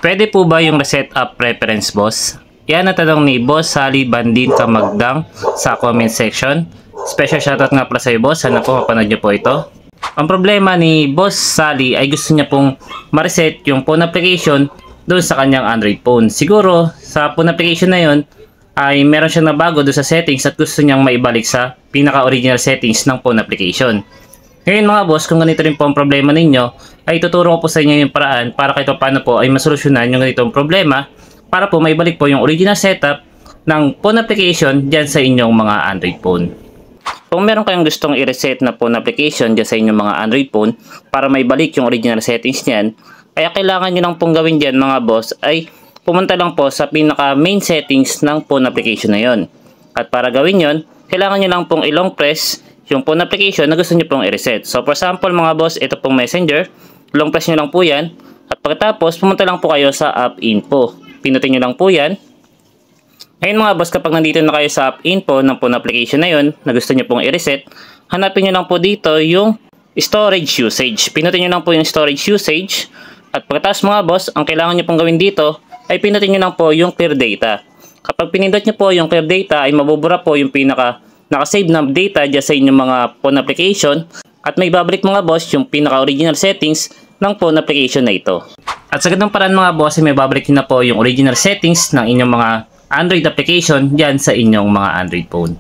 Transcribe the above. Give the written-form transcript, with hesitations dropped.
Pwede po ba yung reset up preference, boss? Yan ang tanong ni Boss Sally Bandin Kamagdang sa comment section. Special shoutout nga pala sa'yo, boss. Sana po mapanood nyo po ito. Ang problema ni Boss Sally ay gusto niya pong ma-reset yung phone application doon sa kanyang Android phone. Siguro sa phone application na yon ay meron siyang nabago doon sa settings at gusto niyang maibalik sa pinaka-original settings ng phone application. Ngayon mga boss, kung ganito rin po ang problema ninyo, ay tuturo ko po sa inyo yung paraan para kahit paano po ay masolusyonan yung ganitong problema para po maibalik po yung original setup ng phone application dyan sa inyong mga Android phone. Kung meron kayong gustong i-reset na phone application dyan sa inyong mga Android phone para maibalik yung original settings niyan, kaya kailangan nyo lang pong gawin dyan mga boss ay pumunta lang po sa pinaka main settings ng phone application na yon. At para gawin yon, kailangan nyo lang pong i-long press yung phone application na gusto nyo pong i-reset. So for example mga boss, ito pong Messenger, long press nyo lang po yan. At pagkatapos, pumunta lang po kayo sa app info. Pinutin nyo lang po yan. Ngayon mga boss, kapag nandito na kayo sa app info ng phone application na yon na gusto nyo pong i-reset, hanapin nyo lang po dito yung storage usage. Pinutin nyo lang po yung storage usage. At pagkatapos mga boss, ang kailangan nyo pong gawin dito ay pinutin nyo lang po yung clear data. Kapag pinindot nyo po yung clear data ay mabubura po yung nakasave na data dyan sa inyong mga phone application at may babalik mga boss yung pinaka-original settings ng phone application na ito. At sa ganung paraan mga boss ay may babalik nyo na po yung original settings ng inyong mga Android application dyan sa inyong mga Android phone.